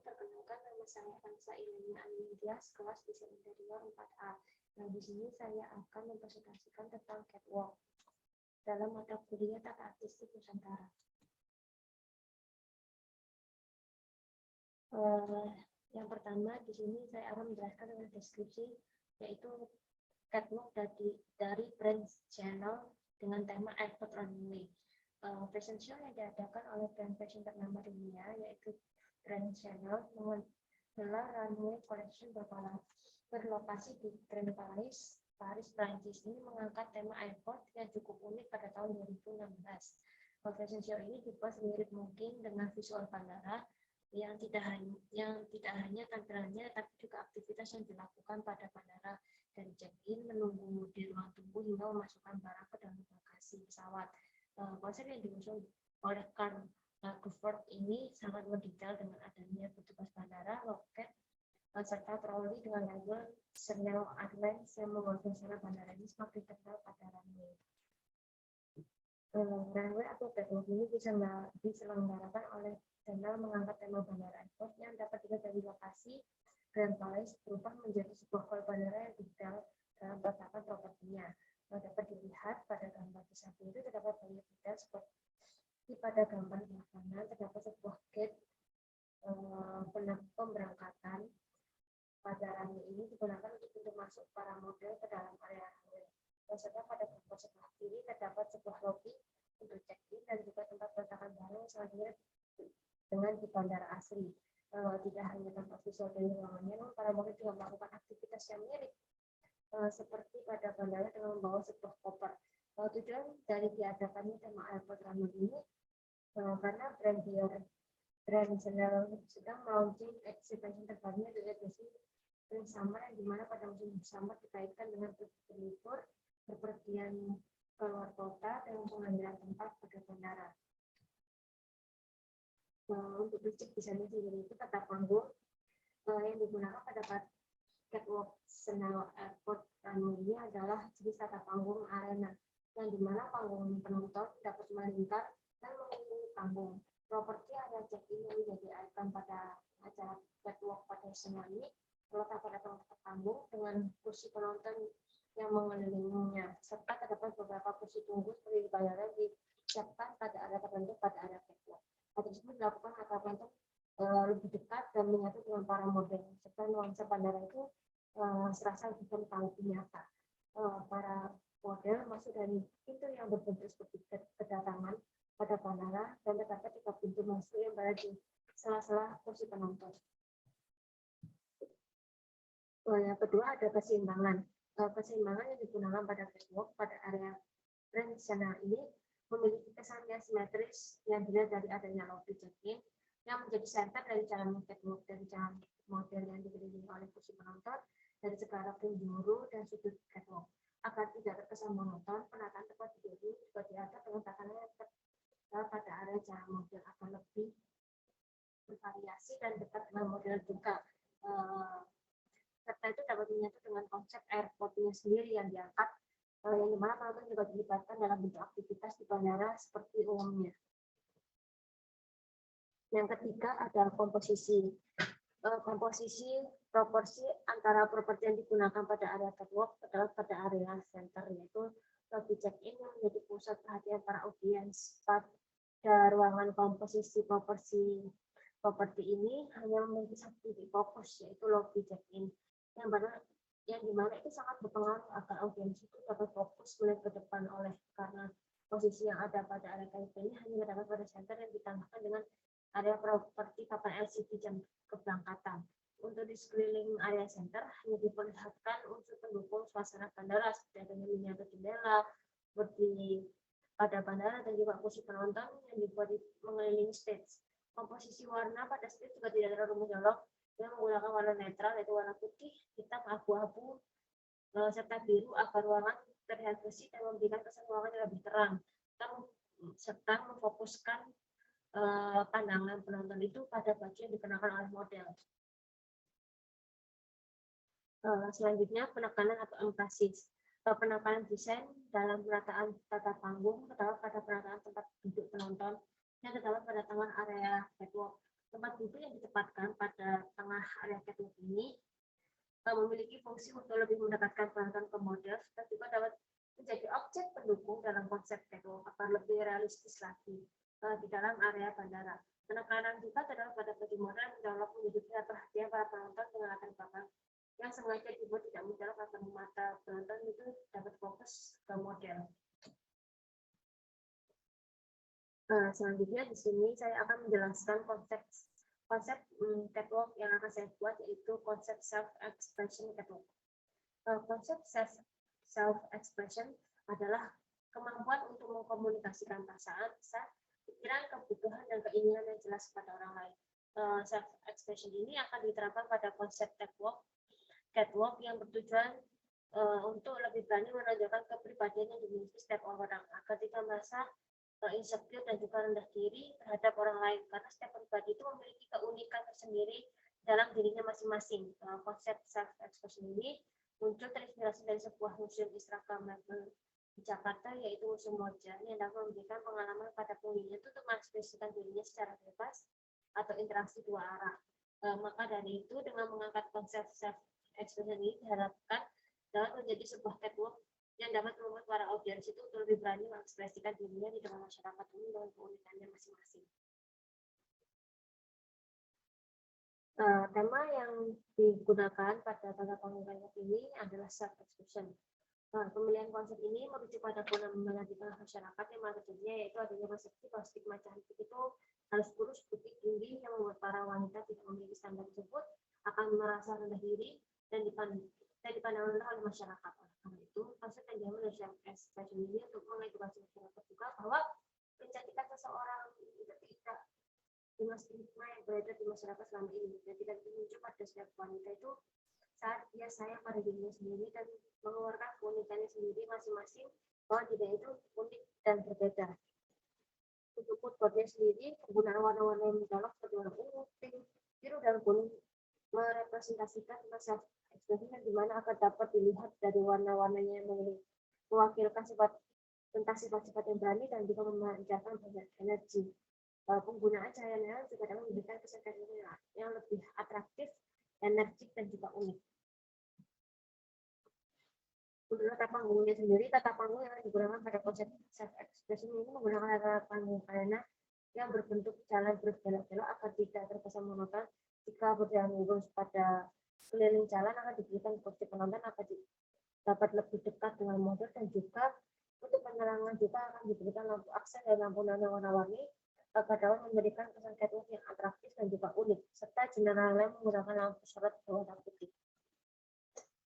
perkenalkan, nama saya Vanessa Ilenia Anindya, kelas desain interior 4A. Nah, di sini saya akan mempresentasikan tentang catwalk dalam mata kuliah Tata Artistik Nusantara. Yang pertama, di sini saya akan menjelaskan dengan deskripsi, yaitu catwalk dari brand channel dengan tema Airport Runway. Fashion show yang diadakan oleh brand fashion ternama dunia, yaitu Brand Channel, menggelar runway collection berlokasi di Grand Palais, Paris, Prancis. Ini mengangkat tema airport yang cukup unik pada tahun 2016. Fashion show ini dibuat semirip mungkin dengan visual bandara yang tidak hanya tampilannya, tapi juga aktivitas yang dilakukan pada bandara, dari check-in, menunggu di ruang tunggu, hingga memasukkan barang ke dalam bagasi pesawat. Konsep yang diusung oleh Karl Lagerfeld ini sangat mendetail dengan adanya petugas bandara, loket, serta troli dengan label Chanel Airlines yang membuat suasana bandara ini semakin terkenal pada runway. Runway atau catwalk ini diselenggarakan oleh Chanel mengangkat tema bandara airport yang dapat dilihat dari lokasi Grand Palais berubah menjadi sebuah hall bandara yang detail dalam tatakan propertinya. Dapat dilihat pada gambar di samping itu terdapat banyak detail seperti pada gambar di kanan terdapat sebuah gate pemberangkatan. Pada runway ini digunakan untuk pintu masuk para model ke dalam area runway. Serta pada gambar sebelah kiri terdapat sebuah lobby untuk check-in dan juga tempat peletakan barang selanjutnya dengan di bandara asli. Tidak hanya tempat visual dari ruangannya, namun para model juga melakukan aktivitas yang mirip seperti pada bandara dengan membawa sebuah koper. Tujuan dari diadakannya tema airport runway ini karena brand Chanel sedang launching exhibition terbarunya di edisi Spring Summer, yang dimana pada musim summer dikaitkan dengan berlibur, berpergian ke luar kota, dan pengambilan tempat pada bandara. Untuk fisik desainnya sendiri itu tata panggung yang digunakan pada catwalk Chanel Airport Runway ini adalah jenis tata panggung arena, yang dimana panggung penonton dapat melingkar dan mengelilingi panggung. Properti area check-in yang menjadi ikon pada acara catwalk pada Chanel ini terletak pada tempat panggung dengan kursi penonton yang mengelilinginya, serta terdapat beberapa kursi tunggu seperti di bandara disiapkan pada area tertentu pada area catwalk. Hal tersebut dilakukan agar penonton lebih dekat dan menyatu dengan para model, serta nuansa bandara itu serasa lebih kental, lebih nyata. Para model masuk dari pintu yang berbentuk seperti kedatangan pada bandara, dan terdapat 3 pintu masuk yang berada di sela-sela kursi penonton. Yang kedua ada keseimbangan. Keseimbangan yang digunakan pada catwalk pada area Grand Chanel ini memiliki kesan yang simetris yang dilihat dari adanya lobby check-in yang menjadi center dari jalan catwalk, dari jalan model yang dikelilingi oleh kursi penonton, dari segala penjuru dan sudut catwalk. Agar tidak terkesan monoton, penataan tempat duduk ini juga diatur dengan tatanan yang pada area jalan model akan lebih bervariasi dan dekat dengan model juga. Serta itu dapat menyatu dengan konsep airport-nya sendiri yang diangkat, yang dimana penonton juga dilibatkan dalam bentuk aktivitas di bandara seperti umumnya. Yang ketiga ada komposisi. Komposisi proporsi antara properti yang digunakan pada area catwalk adalah pada area center, yaitu lobby check-in yang menjadi pusat perhatian para audiens. Pada ruangan komposisi proporsi ini hanya memiliki satu titik fokus, yaitu lobby check-in, yang dimana itu sangat berpengaruh agar audiens itu dapat fokus melihat ke depan, karena posisi yang ada pada area catwalk ini hanya terdapat pada center yang ditambahkan dengan area properti papan LCD jam keberangkatan. Untuk di sekeliling area center hanya diperlihatkan unsur pendukung suasana bandara seperti adanya miniatur jendela seperti pada bandara, dan juga kursi penonton yang dibuat mengelilingi stage. Komposisi warna pada stage juga tidak terlalu mencolok, yang menggunakan warna netral, yaitu warna putih, hitam, abu-abu, serta biru agar ruangan terlihat bersih dan memberikan kesan ruangan yang lebih terang, serta memfokuskan pandangan penonton itu pada baju yang dikenakan oleh model. Selanjutnya penekanan atau emphasis. Penekanan desain dalam penataan tata panggung terdapat pada penataan tempat duduk penonton yang terdapat pada tengah area catwalk. Tempat duduk yang ditempatkan pada tengah area catwalk ini memiliki fungsi untuk lebih mendekatkan penonton ke model, serta juga dapat menjadi objek pendukung dalam konsep catwalk agar lebih realistis lagi di dalam area bandara. Penekanan juga terdapat pada body model mencolok menjadi perhatian para penonton dengan latar belakang yang sengaja dibuat tidak mencolok agar mata penonton itu dapat fokus ke model. Selanjutnya di sini saya akan menjelaskan konsep catwalk yang akan saya buat, yaitu konsep self-expression catwalk. Konsep self-expression adalah kemampuan untuk mengkomunikasikan perasaan, pikiran, kebutuhan, dan keinginan yang jelas kepada orang lain. Self-expression ini akan diterapkan pada konsep catwalk yang bertujuan untuk lebih berani menonjolkan kepribadian yang dimiliki setiap orang agar tidak merasa insecure dan juga rendah diri terhadap orang lain, karena setiap pribadi itu memiliki keunikan tersendiri dalam dirinya masing-masing. Konsep self-expression ini muncul terinspirasi dari sebuah museum Instagram di Jakarta, yaitu Museum Moja, yang dapat memberikan pengalaman pada pengunjungnya untuk mengekspresikan dirinya secara bebas atau interaksi dua arah. Maka dari itu, dengan mengangkat konsep self-expression ini diharapkan dapat menjadi sebuah catwalk yang dapat membuat para audiens itu untuk lebih berani mengekspresikan dirinya di tengah masyarakat umum dengan keunikannya masing-masing. Tema yang digunakan pada tata panggung ini adalah self-expression. Pemilihan konsep ini merujuk pada fenomena di tengah masyarakat yang terjadinya, yaitu adanya persepsi bahwa stigma cantik itu harus kurus, putih, tinggi, yang membuat para wanita tidak memiliki standar tersebut akan merasa rendah diri dan dipandang rendah oleh masyarakat. Karena itu, konsep yang diambil dari self-expression ini untuk mengedukasi masyarakat juga bahwa kecantikan seseorang itu tidak dengan stigma yang beredar di masyarakat selama ini, dan tidak ditunjuk pada setiap wanita itu saat dia sayang pada dirinya sendiri dan mengeluarkan keunikannya sendiri masing-masing, bahwa tidak itu unik dan berbeda. Untuk moodboardnya sendiri, penggunaan warna-warna yang mencolok seperti warna ungu, pink, biru, dan kuning merepresentasikan self-expression di mana akan dapat dilihat dari warna-warnanya yang mewakilkan sifat-sifat yang berani dan juga memancarkan banyak energi. Penggunaan cahaya neon juga dapat memberikan kesan yang lebih atraktif, energik, dan juga unik. Untuk tata panggungnya sendiri, tata panggung yang digunakan pada konsep self-expression ini menggunakan tata panggung arena yang berbentuk jalan berbelok-belok agar tidak terkesan monoton. Jika berjalan lurus pada keliling jalan akan diberikan kursi penonton agar dapat lebih dekat dengan model, dan juga untuk penerangan juga akan diberikan lampu aksen dan lampu neon warna-warni agar dapat memberikan kesan catwalk yang atraktif dan juga unik, serta jendela lem menggunakan lampu sorot berwarna putih.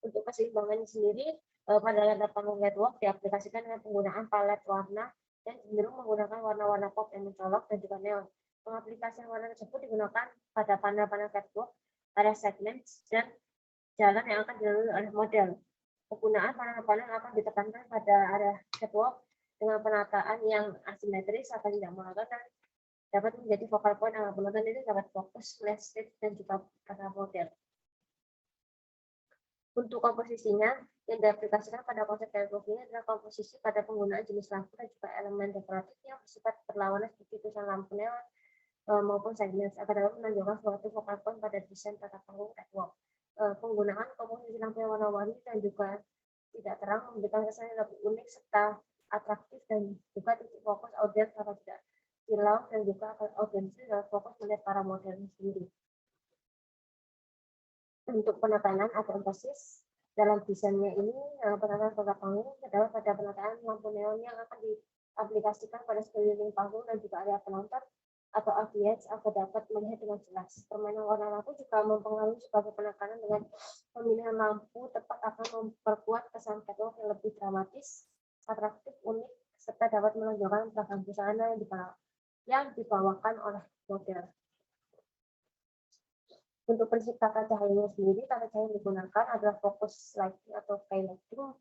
Untuk keseimbangannya sendiri, pada tata panggung catwalk diaplikasikan dengan penggunaan palet warna dan cenderung menggunakan warna-warna pop yang mencolok dan juga neon. Pengaplikasian warna tersebut digunakan pada panel-panel catwalk, pada segmen dan jalan yang akan dilalui oleh model. Penggunaan panel-panel akan ditekankan pada area catwalk dengan penataan yang asimetris agar tidak monoton dan dapat menjadi focal point agar penonton itu dapat fokus, melihat stage, dan juga pada model. Untuk komposisinya, yang diaplikasikan pada konsep catwalk ini adalah komposisi pada penggunaan jenis lampu dan juga elemen dekoratif yang bersifat berlawanan seperti tulisan lampu neon maupun segmen agar dapat menunjukkan suatu focal point pada desain tata panggung catwalk. Penggunaan komposisi lampu yang warna-warni dan juga tidak terang memberikan kesan yang lebih unik serta atraktif, dan juga titik fokus audiens agar tidak silau, dan juga audiens itu dapat fokus melihat para model sendiri. Untuk penekanan atau emphasis dalam desainnya ini, penekanan tata panggung adalah pada penataan lampu neon yang akan diaplikasikan pada sekeliling panggung dan juga area penonton atau audiens agar dapat melihat dengan jelas. Permainan warna lampu juga mempengaruhi sebagai penekanan dengan pemilihan lampu tepat akan memperkuat kesan catwalk yang lebih dramatis, atraktif, unik, serta dapat menunjukkan beragam busana yang dibawakan oleh model. Untuk prinsip tata cahayanya sendiri, tata cahaya yang digunakan adalah focus lighting atau skylighting,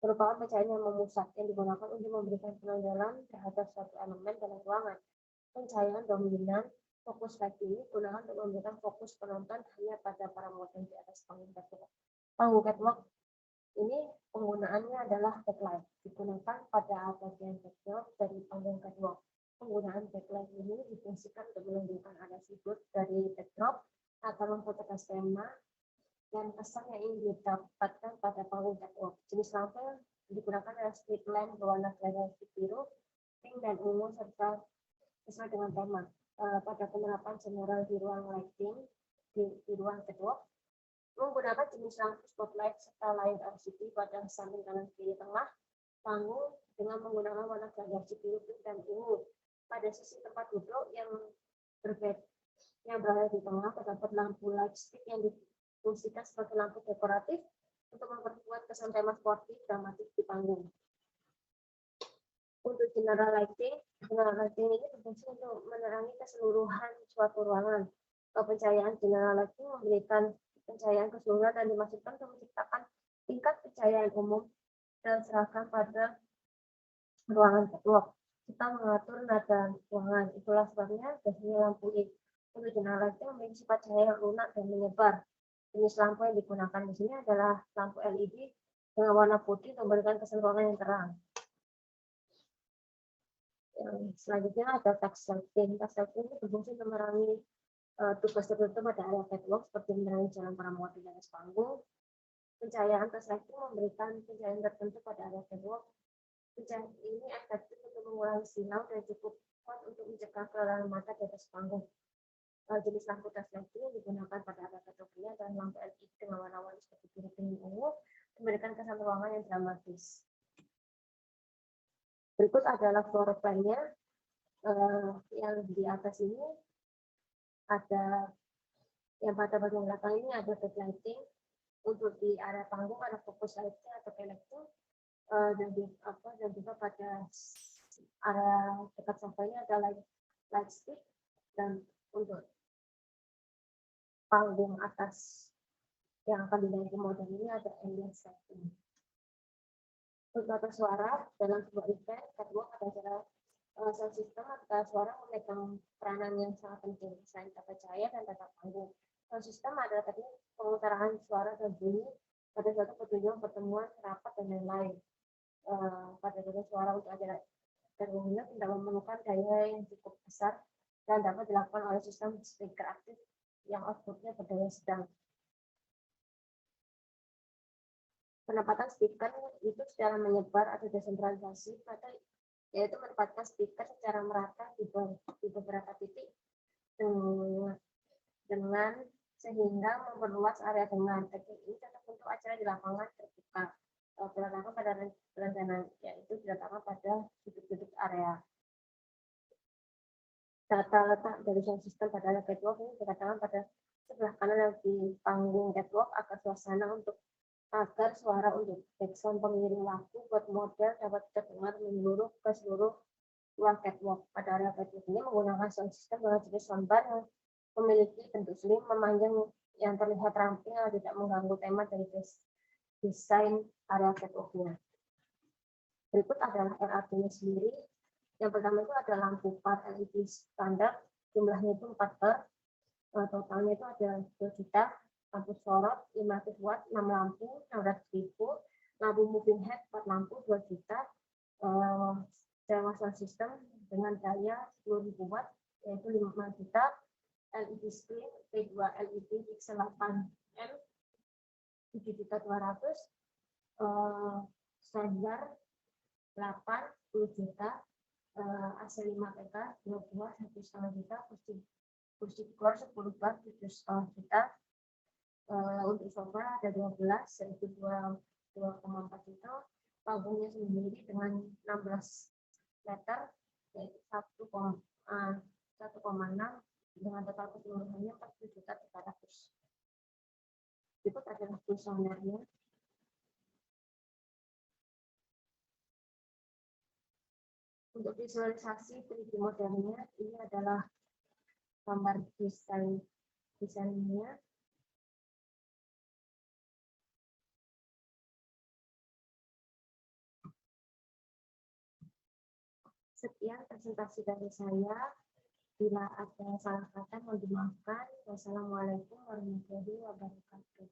merupakan pencahayaan yang memusat yang digunakan untuk memberikan penonjolan terhadap suatu elemen dalam ruangan. Pencahayaan dominan fokus lighting ini digunakan untuk memberikan fokus penonton hanya pada para model di atas panggung catwalk. Panggung catwalk ini penggunaannya adalah backlight, digunakan pada bagian backdrop dari panggung catwalk. Penggunaan backlight ini difungsikan untuk menunjukkan area sudut dari jelas tema dan kesan yang ingin didapatkan pada panggung catwalk. Jenis lampu yang digunakan adalah street lamp berwarna gradasi biru, pink, dan ungu serta sesuai dengan tema. Pada penerapan general di ruang lighting di ruang catwalk, menggunakan jenis lampu spotlight serta layar LCD pada samping kanan kiri tengah panggung dengan menggunakan warna gradasi biru, pink, dan ungu. Pada sisi tempat duduk yang berbeda yang berada di tengah terdapat lampu light stick yang difungsikan sebagai lampu dekoratif untuk memperkuat kesan tema sportif dramatis di panggung. Untuk general lighting ini berfungsi untuk menerangi keseluruhan suatu ruangan. Pencahayaan general lighting memberikan pencahayaan keseluruhan dan dimaksudkan untuk menciptakan tingkat pencahayaan umum dan seragam pada ruangan catwalk. Kita mengatur nada ruangan. Itulah sebabnya biasanya lampu untuk general lighting memiliki sifat cahaya yang lunak dan menyebar. Jenis lampu yang digunakan di sini adalah lampu LED dengan warna putih untuk memberikan kesan ruangan yang terang. Yang selanjutnya ada task lighting. Task lighting ini berfungsi untuk menerangi tugas tertentu pada area catwalk seperti menerangi jalan para muat di atas panggung. Pencahayaan task lighting memberikan pencahayaan tertentu pada area catwalk. Pencahayaan ini efektif untuk mengurangi silau dan cukup kuat untuk mencegah kelelahan mata di atas panggung. Jenis lampu task lighting yang digunakan pada area catwalk ini adalah lampu LED dengan warna-warni seperti biru, pink, dan ungu, memberikan kesan ruangan yang dramatis. Berikut adalah floor plan-nya. Yang di atas ini ada yang pada bagian belakang ini ada backlighting. Untuk di area panggung ada fokus lighting atau lighting, dan juga pada area dekat sampahnya ada light stick, dan untuk panggung atas yang akan dinaiki model ini ada ambience lighting. Untuk atas suara dalam sebuah event catwalk ada sound system atau suara memegang peranan yang sangat penting selain tata cahaya dan tata panggung. Sound system adalah teknik pengutarakan suara dan bunyi pada suatu pertunjukan, pertemuan, rapat, dan lain-lain. Pada suara untuk acara terumumnya tidak memerlukan daya yang cukup besar dan dapat dilakukan oleh sistem speaker aktif yang outputnya berdaya sedang. Penempatan speaker itu secara menyebar atau desentralisasi, yaitu menempatkan speaker secara merata di beberapa titik dengan sehingga memperluas area dengar. Teknik ini cocok untuk acara di lapangan terbuka, terutama pada perencanaan, yaitu diletakkan pada sudut-sudut area. Data letak dari sound system pada area catwalk ini dikatakan pada sebelah kanan di panggung catwalk agar suara untuk background pengiring lagu buat model dapat terdengar menyeluruh ke seluruh ruang catwalk. Pada area catwalk ini menggunakan sound system dengan jenis soundbar yang memiliki bentuk slim memanjang yang terlihat ramping yang tidak mengganggu tema dari desain area catwalk-nya. Berikut adalah RAB-nya sendiri. Yang pertama itu ada lampu par LED standar, jumlahnya itu 4 per, totalnya itu ada 2 juta. Lampu sorot 500 watt 6 lampu 600.000, lampu moving head 4 lampu 2 juta, sewa sound system dengan daya 10.000 watt yaitu 5 juta, LED screen P2 LED pixel 8M 7.200.000, standar 80 juta, AC 5 PK 2 buah 1,5 juta, kursi core 10 bar 7,5 juta. Untuk sofa ada 12 yaitu 2,4 juta, panggungnya sendiri dengan 16 meter yaitu 1,6 dengan total keseluruhannya 4.300.000. Berikut adalah desainnya. Untuk visualisasi 3D modelnya ini adalah gambar desainnya. Sekian presentasi dari saya. Bila ada salah kata mohon dimaafkan. Wassalamualaikum warahmatullahi wabarakatuh.